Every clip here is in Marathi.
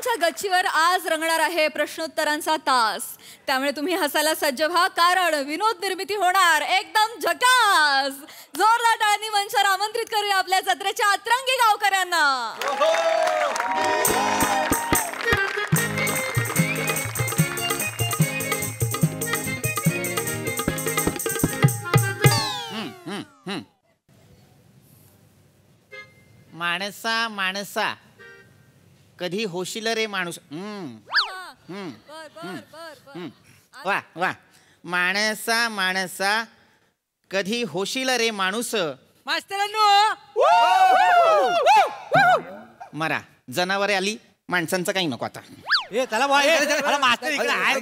आमच्या गच्चीवर आज रंगणार आहे प्रश्नोत्तरांचा तास. त्यामुळे तुम्ही हसायला सज्ज व्हा, कारण विनोद निर्मिती होणार एकदम झकास. जोरदार टाळ्यांनी मंचावर आमंत्रित करूया आपल्या जत्रेच्या अतरंगी गावकऱ्यांना. माणसा माणसा कधी होशील रे माणूस. वा वा. माणसा माणसा कधी होशील रे माणूस. मास्तरांनो मरा जनावरे आली, माणसांचं काही नको आता. चला मास्तर इकडे आहे.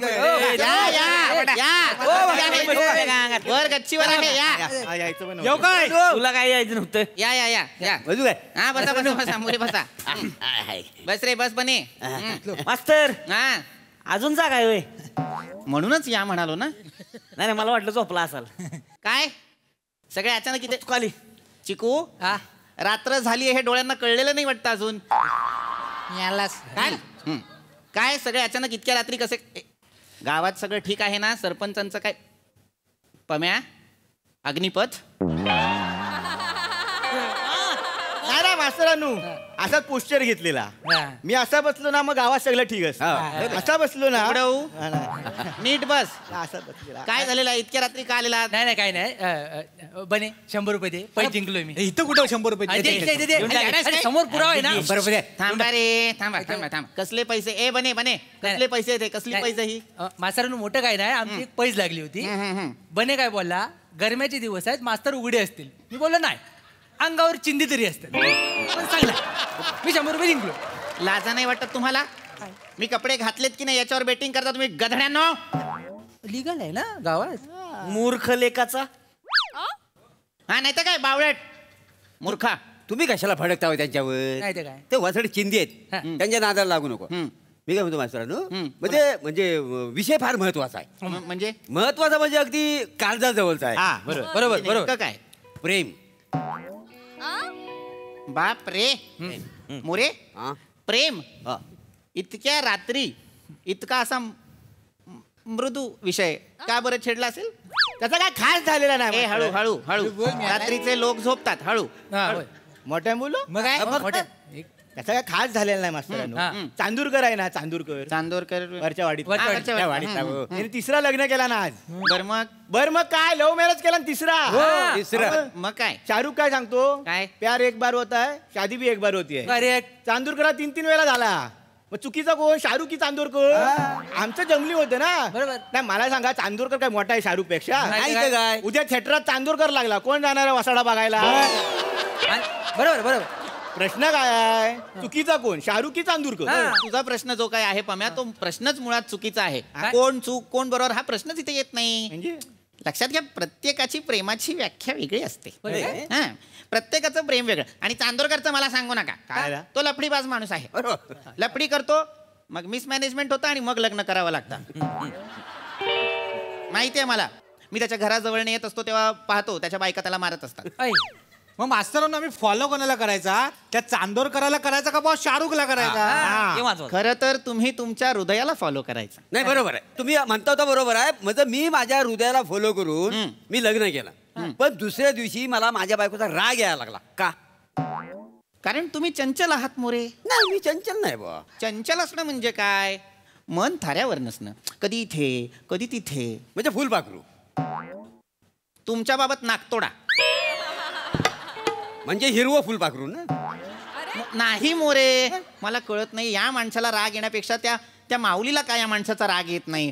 वर गच्चीवर आहे या. काय तुला काय यायचं नव्हतं. या या या या. हा बसा बसा बसा मुरे बसा. बस रे बस बने. मास्तर हा अजून जागा आहे होय? म्हणूनच या म्हणालो ना. नाही मला वाटलं झोपला असाल. काय सगळे अचानक इथे खाली चिकू. रात्र झाली हे डोळ्यांना कळलेलं नाही वाटतं अजून. काय काय सगळे अचानक इतक्या रात्री कसे. गावात सगळं ठीक आहे ना? सरपंचांचं काय पम्या अग्निपथ. नाही मास्तरांनो असाच पोस्टर घेतलेला मी. असा बसलो ना मग गावात सगळं ठीक असतं. असा बसलो ना नीट बस. असा बसलेला. काय झालेला इतक्या रात्री का आलेला? नाही काय नाही. बने 100 रुपये दे. पैसे जिंकलोय मी. इथं कुठं 100 रुपये समोर पुरावा आहे ना. थांबा रे थांबा थांबा थांबा. कसले पैसे? ए बने बने कसले पैसे ते? कसली पैसे ही? मास्तरांनो मोठं काय नाही. आमची एक पैज लागली होती. बने काय बोलला, गरम्याचे दिवस आहेत मास्तर उघडे असतील. मी बोललो नाही, अंगावर चिंदी तरी असते. चांगला मी 100 रुपये जिंकलो. लाजा नाही वाटत तुम्हाला? मी कपडे घातलेत की नाही याच्यावर बेटिंग करता तुम्ही गधड्यांनो. लिगल आहे ना गावात. मूर्ख लेकाचा. हा नाही तर काय बावळट मूर्खा. तुम्ही कशाला फडकता त्यांच्यावर? नाही ते काय, ते वसड चिंदी आहेत, त्यांच्या नादाला लागू नको. मी काय म्हणतो मास्तरांनो, म्हणजे विषय फार महत्वाचा आहे. म्हणजे महत्वाचा म्हणजे अगदी काळजाजवळचा आहे. बरोबर बरोबर. काय प्रेम. बाप रे मोरे. प्रेम इतक्या रात्री इतका असा मृदू विषय का बरं छेडला असेल? त्याचा काय खास झालेला नाही. हळू हळू हळू. रात्रीचे लोक झोपतात. हळू. मोठ्या मुलं मग काय त्याचा काय खास झालेला नाही मास्तरांनो. चांदूरकर आहे ना, चांदोरकर वरच्या वाडीत. त्याने तिसरा लग्न केला ना आज. बर मग काय लव्ह मॅरेज केला तिसरा. मग काय शाहरुख काय सांगतो? काय? प्यार एक बार होता है, शादी भी एक बार होती है. करेक्ट. चांदूरकरला 3 वेळा झाला. मग चुकीचा कोण? शाहरुख की चांदोरकर? आमचं जंगली होतं ना. बरोबर. नाही मला सांगा, चांदोरकर काय मोठा आहे शाहरुख पेक्षा? काय उद्या थिएटरात चांदोरकर लागला, कोण जाणार आहे वसाडा बघायला? बरोबर बरोबर. प्रश्न काय आहे? चुकीचा कोण? शाहरुख की चांदोरकर? तुझा प्रश्न जो काय आहे पम्या, तो प्रश्नच मुळात चुकीचा आहे. कोण चूक कोण बरोबर हा प्रश्नच इथे येत नाही. म्हणजे लक्षात घ्या, प्रत्येकाची प्रेमाची व्याख्या वेगळी असते. प्रत्येकाचं प्रेम वेगळं. आणि चांदोरकरचं मला सांगू नका. काय? तो लफडीबाज माणूस आहे. लफडी करतो, मग मिसमॅनेजमेंट होतं आणि मग लग्न करावं लागतं. माहिती आहे मला. मी त्याच्या घराजवळ येत असतो तेव्हा पाहतो त्याच्या बायका त्याला मारत असतात. मग मास्तरांना आम्ही फॉलो कोणाला करायचा? त्या चांदोरकराला करायचा का बॉस शाहरुखला करायचा? खरं तर तुम्ही तुमच्या हृदयाला फॉलो करायचं. नाही बरोबर आहे, तुम्ही म्हणता होता बरोबर आहे. म्हणजे मी माझ्या हृदयाला फॉलो करून मी लग्न केलं, पण दुसऱ्या दिवशी मला माझ्या बायकोचा राग यायला लागला. का? कारण तुम्ही चंचल आहात मोरे. नाही मी चंचल नाही बा. चंचल असणं म्हणजे काय? मन थाऱ्यावर नसणं. कधी इथे कधी तिथे. म्हणजे फुलपाखरू. तुमच्या बाबत नाकतोडा. म्हणजे हिरवं फुलपाखरू ना? नाही मोरे, मला कळत नाही. या माणसाला राग येण्यापेक्षा त्या माऊलीला काय या माणसाचा राग येत नाही?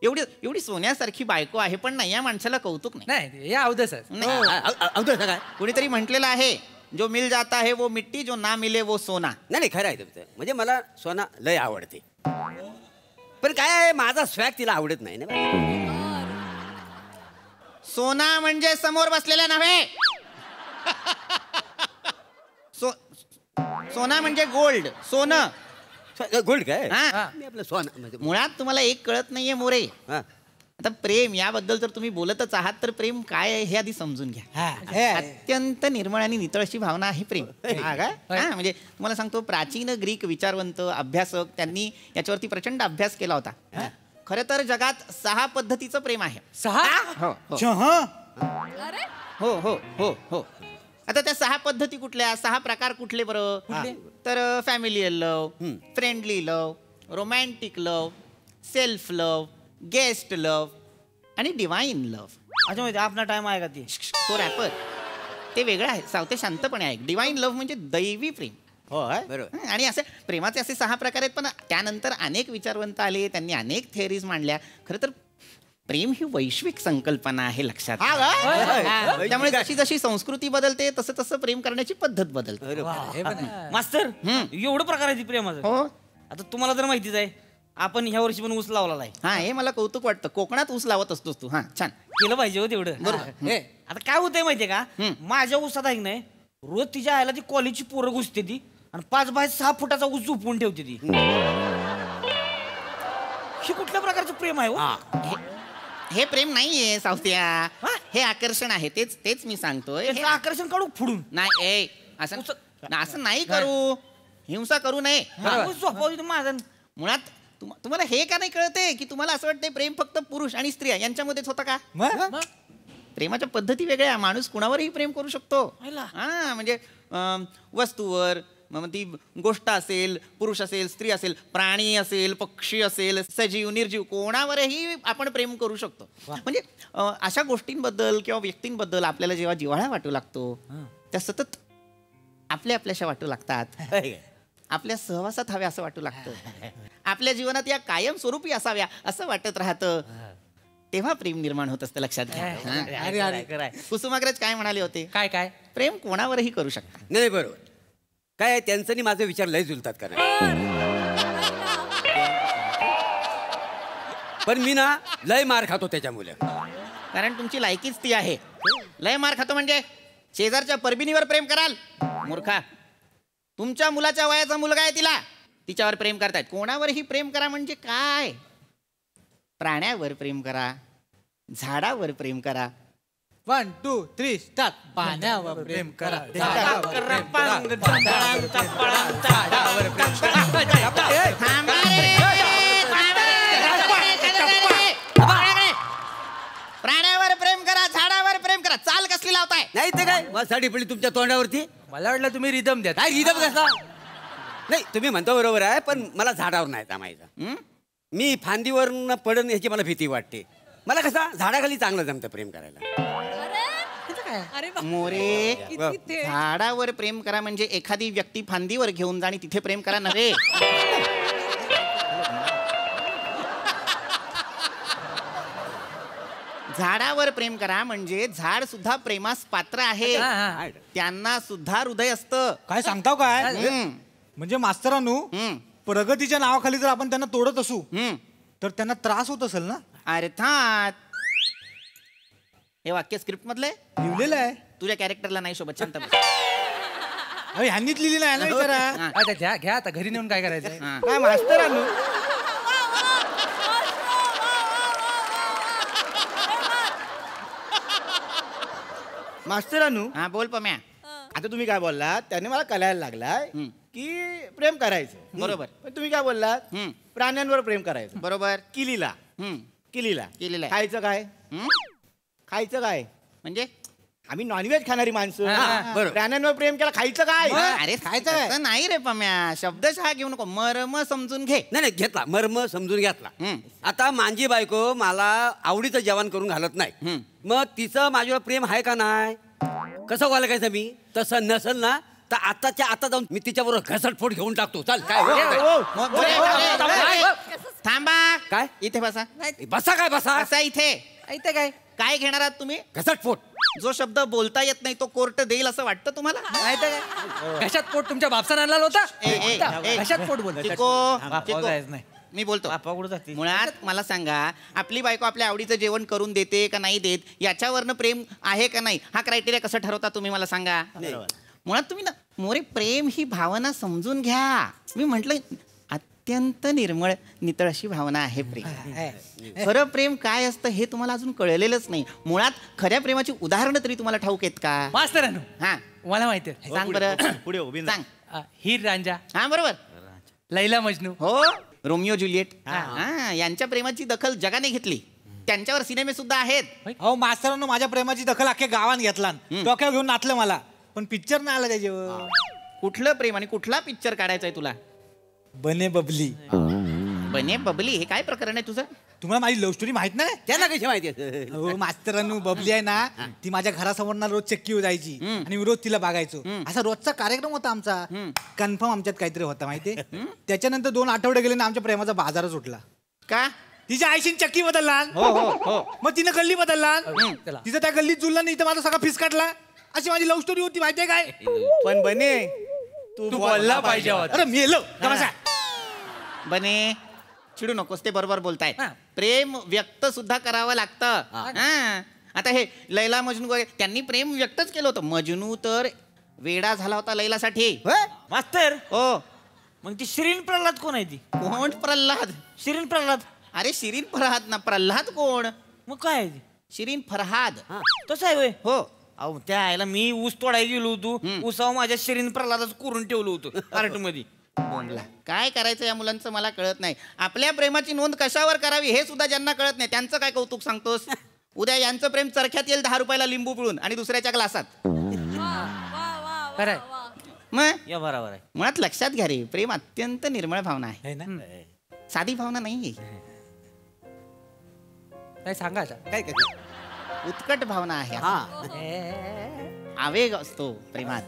एवढी सोन्यासारखी बायको आहे, पण नाही या माणसाला कौतुक नाही. या अवधस काय कुणीतरी म्हटलेलं आहे, जो मिल जाता है वो मिट्टी, जो ना मिले वो सोना. नाही खरं आहे तुमचं. म्हणजे मला सोना लय आवडते, पण काय आहे माझा स्वॅग तिला आवडत नाही ना. सोना म्हणजे समोर बसलेला नव्हे. सोना म्हणजे गोल्ड. सोनं गोल्ड काय? हा. मी आपलं सोना. मुळात तुम्हाला एक कळत नाहीये मोरे. आता प्रेम याबद्दल जर तुम्ही बोलतच आहात तर प्रेम काय आहे हे आधी समजून घ्या. अत्यंत निर्मळ आणि नितळ अशी भावना आहे प्रेम. हा काय? म्हणजे तुम्हाला सांगतो, प्राचीन ग्रीक विचारवंत अभ्यासक त्यांनी याच्यावरती प्रचंड अभ्यास केला होता. खरं तर जगात 6 पद्धतीचं प्रेम आहे. 6? हो हो हो हो हो. आता त्या 6 पद्धती कुठल्या, 6 प्रकार कुठले बरं? तर familial love, friendly love, romantic love, self love, guest love आणि डिवाइन लव्ह. अच्छा, माहिती आपला टाइम आहे का ती? तो रॅपर ते वेगळं आहे. सावते शांतपणे आहे. डिवाइन लव्ह म्हणजे दैवी प्रेम. हो बरोबर. आणि असे प्रेमाचे असे 6 प्रकार आहेत. पण त्यानंतर अनेक विचारवंत आले, त्यांनी अनेक थिअरीज मांडल्या. खरं तर प्रेम ही वैश्विक संकल्पना आहे, लक्षात घ्या. त्यामुळे जशी जशी संस्कृती बदलते तसं तसं प्रेम करण्याची पद्धत बदलते. मास्तर एवढं प्रकार आहे ती प्रेमाचं. हो. आता तुम्हाला तर माहितीच आहे, आपण ह्या वर्षी पण ऊस लावला आहे. हा, हे मला कौतुक वाटतं. कोकणात ऊस लावत असतोस तू. हा, छान. केलं पाहिजे हो तेवढं. बरोबर. आता काय होतंय माहितीये का, माझ्या ऊसात आहे नाही, रोज तिच्या आईला ती कॉलेजची पोरं घुसते ती आणि 5 बाय 6 फुटाचा ऊस झोपून ठेवते ती. ही कुठल्या प्रकारचं प्रेम आहे हो? हे प्रेम नाहीये सावत्या, हे आकर्षण आहे. तेच मी सांगतोय. याचं आकर्षण काढू फुडून. नाही, असं नाही करू. हिंसा करू नये. माझं मुळात तुम्हाला हे का नाही कळते की तुम्हाला असं वाटतंय प्रेम फक्त पुरुष आणि स्त्रिया यांच्यामध्येच होतं का? प्रेमाच्या पद्धती वेगळ्या. माणूस कुणावरही प्रेम करू शकतो. हा, म्हणजे वस्तूवर, मग ती गोष्ट असेल, पुरुष असेल, स्त्री असेल, प्राणी असेल, पक्षी असेल, सजीव निर्जीव, कोणावरही आपण प्रेम करू शकतो. म्हणजे अशा गोष्टींबद्दल किंवा व्यक्तींबद्दल आपल्याला जेव्हा जिव्हाळा वाटू लागतो, त्या सतत आपल्याशा वाटू लागतात. आपल्या सहवासात हव्या असं वाटू लागतं. आपल्या जीवनात या कायम स्वरूपी असाव्या असं वाटत राहतं. तेव्हा प्रेम निर्माण होत असतं, लक्षात घ्या. कुसुमाग्रज काय म्हणाले होते? काय काय? प्रेम कोणावरही करू शकतात. नाही बरोबर. काय त्यांचं आणि माझे विचार लय जुलतात का? पण मी ना लय मार खातो त्याच्यामुळे. कारण तुमची लायकीच ती आहे. लय मार खातो म्हणजे शेजारच्या परबिनीवर प्रेम कराल? मूर्खा. तुमच्या मुलाच्या वयाचा मुलगा आहे, तिच्यावर प्रेम करतायत. कोणावरही प्रेम करा म्हणजे काय? प्राण्यावर प्रेम करा, झाडावर प्रेम करा. 1 2 3 स्टार्ट. पाण्यावर प्रेम करा, प्राण्यावर प्रेम करा, झाडावर प्रेम करा. चाल कसली लावताय? नाही ते काय साठी पडली तुमच्या तोंडावरती. मला वाटलं तुम्ही रिदम द्या. काय रिदम कसा? नाही, तुम्ही म्हणता बरोबर आहे, पण मला झाडावर नाही थांबायचं. मी फांदीवर पडन याची मला भीती वाटते. मला कसा झाडाखाली चांगलं जमतं प्रेम करायला. मोरे, झाडावर प्रेम करा म्हणजे एखादी व्यक्ती फांदीवर घेऊन जा आणि तिथे प्रेम करा नव्हे. झाडावर प्रेम करा म्हणजे झाड सुद्धा प्रेमास पात्र आहे. त्यांना सुद्धा हृदय असतं. काय सांगताव काय? म्हणजे मास्तरांनो, प्रगतीच्या नावाखाली जर आपण त्यांना तोडत असू तर त्यांना त्रास होत असेल ना? अर्थात. हे वाक्य स्क्रिप्ट मधले लिहिलेलं आहे. तुझ्या कॅरेक्टरला नाही शोभत. शांत बस. अरे ह्यांनीच लिहिलेलं आहे ना. विचारा. घ्या आता घरी नेऊन काय करायचं? काय मास्तरांनो, मास्तरांनो. हा, बोल पम्या. आता तुम्ही काय बोललात त्याने मला कळायला लागलाय की प्रेम करायचं. बरोबर. पण तुम्ही काय बोललात? प्राण्यांवर प्रेम करायचं. बरोबर. किलीला. केलेलं आहे. खायचं काय? खायचं काय म्हणजे आम्ही नॉनव्हेज खाणारी माणसं. बरोबर. प्राण्यांवर प्रेम केला, खायचं काय? अरे खायचं काय? नाही रे पम्या, शब्दशः घेऊ नको, मर्म समजून घे. नाही घेतला, मर्म समजून घेतला. आता माझी बायको मला आवडीचं जेवण करून घालत नाही, मग तिचं माझ्यावर प्रेम आहे का नाही? कसं बोलायचं मी? तसं नसेल ना तर आताच्या आता जाऊन मी तिच्याबरोबर घसटफोट घेऊन टाकतो. चल काय थांबा. काय? इथे बसा. बसा. काय बसा? बसा इथे. इथे काय काय घेणार आहात तुम्ही? घसटफोट. जो शब्द बोलता येत नाही तो कोर्ट देईल असं वाटतं तुम्हाला? नाही तर काय? घशात पोट तुमच्या बापसाने आणला होता. घशात पोट बोल. मी बोलतो. मुळात मला सांगा, आपली बायको आपल्या आवडीचं जेवण करून देते का नाही देत याच्यावरनं प्रेम आहे का नाही हा क्रायटेरिया कसं ठरवता तुम्ही मला सांगा. मुळात तुम्ही ना मोरे, प्रेम ही भावना समजून घ्या. मी म्हटलं अत्यंत निर्मळ नितळ अशी भावना आहे प्रेम. खरं प्रेम काय असतं हे तुम्हाला अजून कळलेलंच नाही. मुळात खऱ्या प्रेमाची उदाहरणं तरी तुम्हाला ठाऊक आहेत का? मास्तरांनो हा मला माहिती आहे. सांग बरं. पुढे उभी सांग. हीर रांझा, हा बरोबर. लैला मजनू, हो रोमिओ ज्युलिएट. हा यांच्या प्रेमाची दखल जगाने घेतली. त्यांच्यावर सिनेमे सुद्धा आहेत. अहो मास्तरांनो माझ्या प्रेमाची दखल अख्ख्या गावात घेतला, डोक्यावर घेऊन नाचलं मला, पण पिक्चर नाही आला त्याच्यावर. कुठलं प्रेम आणि कुठला पिक्चर काढायचा तुला? बने बबली. बने बबली हे काय प्रकरण आहे तुझं? तुम्हाला माझी लव्ह स्टोरी माहित नाही? त्यांना कशी माहिती आहे? हो मास्तरांनो बबली आहे ना, ती माझ्या घरासमोर ना रोज चक्कीवर जायची आणि मी रोज तिला बघायचो. असा रोजचा कार्यक्रम होता आमचा. कन्फर्म आमच्यात काहीतरी होता माहितीये. त्याच्यानंतर 2 आठवडे गेले ना आमच्या प्रेमाचा बाजारच उठला. का? तिच्या आईशीन चक्की बदलला. हो हो हो. मग तिनं गल्ली बदलला. तिचं त्या गल्लीत जुळलं नाही तर माझा सगळा फीस काढला. अशी माझी लव्ह स्टोरी होती माहितीये काय. पण बने तू बोलला पाहिजे होता. अरे मेलो बने चिडू नकोस, ते बरोबर बोलताय. प्रेम व्यक्त सुद्धा करावं लागतं. हा. आता हे लैला मजनू वगैरे त्यांनी प्रेम व्यक्तच केलं होतं. मजनू तर वेडा झाला होता लैलासाठी. मास्तर हो. मग ती शिरीन प्रल्हाद कोण आहे? ती कोण प्रल्हाद? शिरीन प्रल्हाद. अरे शिरीन फरहाद ना, प्रल्हाद कोण? मग काय आहे ती? शिरीन फरहाद. तसं आहे होय. हो. अहो त्या आईला मी ऊस तोडायला गेलो होतो. ऊसावर माझ्या शिरीन प्रल्हादच करून ठेवलं होतं कार्ट मध्ये. काय करायचं या मुलांचं मला कळत नाही. आपल्या प्रेमाची नोंद कशावर करावी हे सुद्धा ज्यांना कळत नाही त्यांचं काय कौतुक सांगतोस? उद्या यांचं प्रेम चरख्यात येईल 10 रुपयाला लिंबू पिळून आणि दुसऱ्याच्या ग्लासात. खरंय. मग या बरोबर आहे. मुळात लक्षात घ्या रे, प्रेम अत्यंत निर्मळ भावना आहे. है ना? साधी भावना नाही. काय सांगा आता? काय काय उत्कट भावना आहे. आवेग असतो प्रेमात.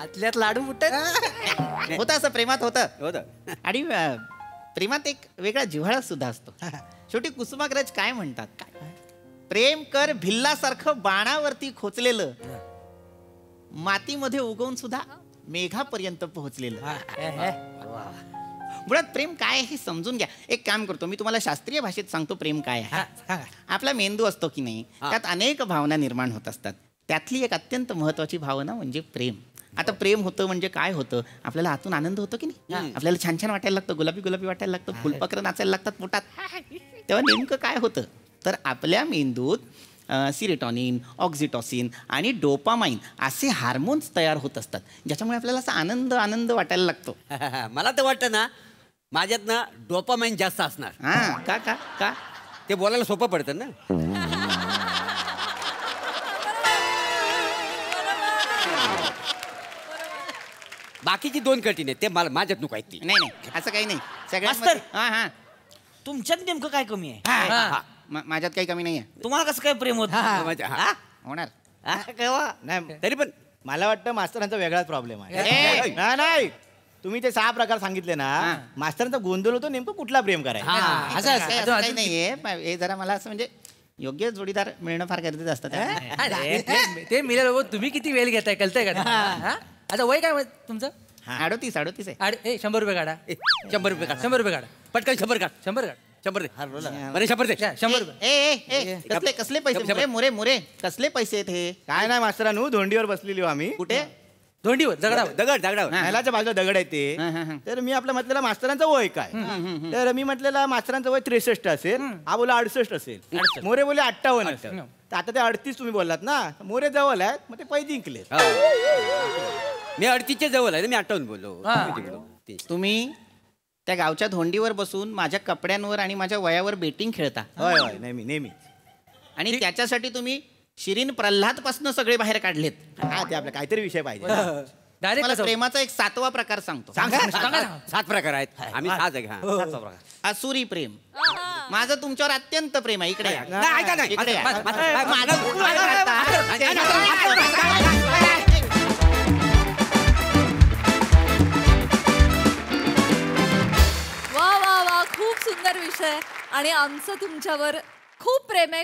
आतल्यात लाडू फुटत. होतं असं प्रेमात होतं. होतं. आणि प्रेमात एक वेगळा जिव्हाळा सुद्धा असतो. शेवटी कुसुमाग्रज काय म्हणतात? प्रेम कर भिल्लासारखं बाणावरती खोचलेलं, मातीमध्ये उगवून सुद्धा मेघापर्यंत पोहोचलेलं. मुळात प्रेम काय हे समजून घ्या. एक काम करतो मी, तुम्हाला शास्त्रीय भाषेत सांगतो प्रेम काय आहे. आपला मेंदू असतो की नाही, त्यात अनेक भावना निर्माण होत असतात. त्यातली एक अत्यंत महत्वाची भावना म्हणजे प्रेम. आता प्रेम होतं म्हणजे काय होतं? आपल्याला आतून आनंद होतो की नाही? आपल्याला छान छान वाटायला लागतं, गुलाबी गुलाबी वाटायला लागतं, फुलपाखरं नाचायला लागतात पोटात. तेव्हा नेमकं काय होतं? तर आपल्या मेंदूत सिरेटॉनिन, ऑक्झिटॉसिन आणि डोपामाइन असे हार्मोन्स तयार होत असतात, ज्याच्यामुळे आपल्याला असा आनंद आनंद वाटायला लागतो. मला तर वाटतं ना माझ्यात ना डोपामाइन जास्त असणार. हा. का का का? ते बोलायला सोपं पडतं ना. बाकीची 2 कठीण आहेत ते मला माझ्यात नको आहेत ती. नाही नाही असं काही नाही. सगळ्यात मास्तर. हा हा. तुमच्यात नेमकं काय कमी आहे? माझ्यात काही कमी नाहीये. तुम्हाला कसं काय प्रेम होत? होणार. नाही तरी पण मला वाटतं मास्तरांचा वेगळाच प्रॉब्लेम आहे. ए! नाही तुम्ही ते 6 प्रकार सांगितले ना, मास्तरांचा गोंधळ होतो नेमकं कुठला प्रेम करायचा. असं काही नाहीये. हे जरा मला असं म्हणजे योग्य जोडीदार मिळणं फार गरजेचं असतं. ते मिळालं. तुम्ही किती वेळ घेताय कळतंय का? आता वय काय तुमचं? 38 आहे. 100 रुपये काढा. 100 रुपये काढ. 100 रुपये काढा. पटकन 100 काढ. 100 काढ. 100 दे. बरे 100 दे. 100 रुपये. कसले पैसे? मोरे कसले पैसे आहेत हे? काय नाही मास्तरांनो, धोंडीवर बसलेली हो आम्ही. कुठे? धोंडीवर दगडावर. दगडावर. महिलाच्या बाजूला दगड आहे ते. तर मी आपलं म्हटलेलं मास्तरांचं वय काय, तर मी म्हटलेलं मास्तरांचं वय 63 असेल. हा बोला 68 असेल. मोरे बोले 58 असेल. तर आता ते 38 तुम्ही बोललात ना, मोरे जवळ आहेत, मग ते पैसे जिंकले. मी 38च्या जवळ आहे, मी 58 बोललो. तुम्ही त्या गावच्या धोंडीवर बसून माझ्या कपड्यांवर आणि माझ्या वयावर बेटिंग खेळता. होय होय नेहमी. आणि त्याच्यासाठी तुम्ही शिरीन प्रल्हाद पासून सगळे बाहेर काढलेत. हा ते आपला काहीतरी विषय पाहिजे. डायरेक्ट मला प्रेमाचा एक 7वा प्रकार सांगतो. 7 प्रकार आहेत. आम्ही 6 आहे. असुरी प्रेम. माझं तुमच्यावर अत्यंत प्रेम आहे. इकडे या. नाही, ऐका नाही. इकडे या. वा वा वा, खूप सुंदर विषय. आणि आमचं तुमच्यावर खूप प्रेम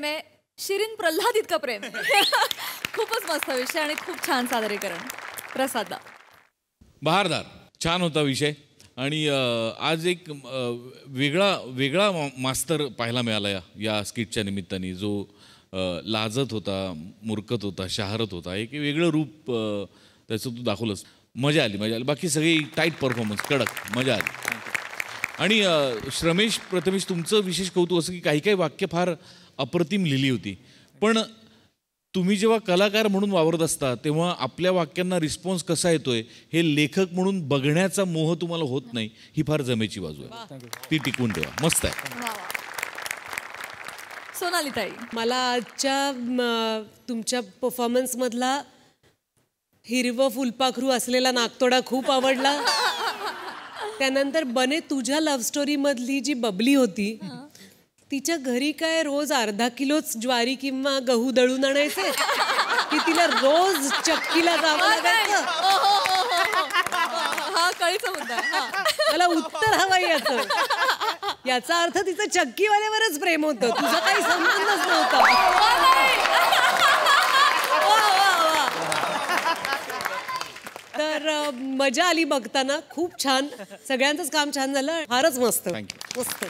आहे. शिरीन प्रल्हाद इतकं प्रेम. खूपच मस्त विषय आणि खूप छान सादरीकरण. प्रसाद बहारदार, छान होता विषय. आणि आज एक वेगळा मास्तर पाहायला मिळाला या स्किटच्या निमित्ताने, जो लाजत होता, मुरकत होता, शहारत होता. एक वेगळं रूप त्याचं तू दाखवलंस. मजा आली. बाकी सगळी टाईट परफॉर्मन्स, कडक, मजा आली. आणि श्रमेश, प्रथमेश, तुमचं विशेष कौतुक असं की काही काही वाक्य फार अप्रतिम लिहिली होती, पण तुम्ही जेव्हा कलाकार म्हणून वावरत असता तेव्हा आपल्या वाक्यांना रिस्पॉन्स कसा येतोय हे लेखक म्हणून बघण्याचा मोह तुम्हाला होत नाही, ही फार जमेची बाजू आहे. ती टिकवून ठेवा. मस्त आहे. सोनाली ताई, मला आजच्या तुमच्या परफॉर्मन्समधला हिरवं फुलपाखरू असलेला नागतोडा खूप आवडला. त्यानंतर बने तुझ्या लव्ह स्टोरी मधली जी बबली होती, तिच्या घरी काय रोज अर्धा किलोच ज्वारी किंवा गहू दळून आणायचे की तिला रोज चक्कीला जावं लागायचं? हा कळीचा मुद्दा आहे. मला उत्तर हवंय याचं. याचा अर्थ तिचं चक्कीवाल्यावरच प्रेम होतं, तुझा काही संबंधच नव्हता. तर मजा आली बघताना, खूप छान, सगळ्यांचंच काम छान झालं, फारच मस्त. थँक्यू. मस्त.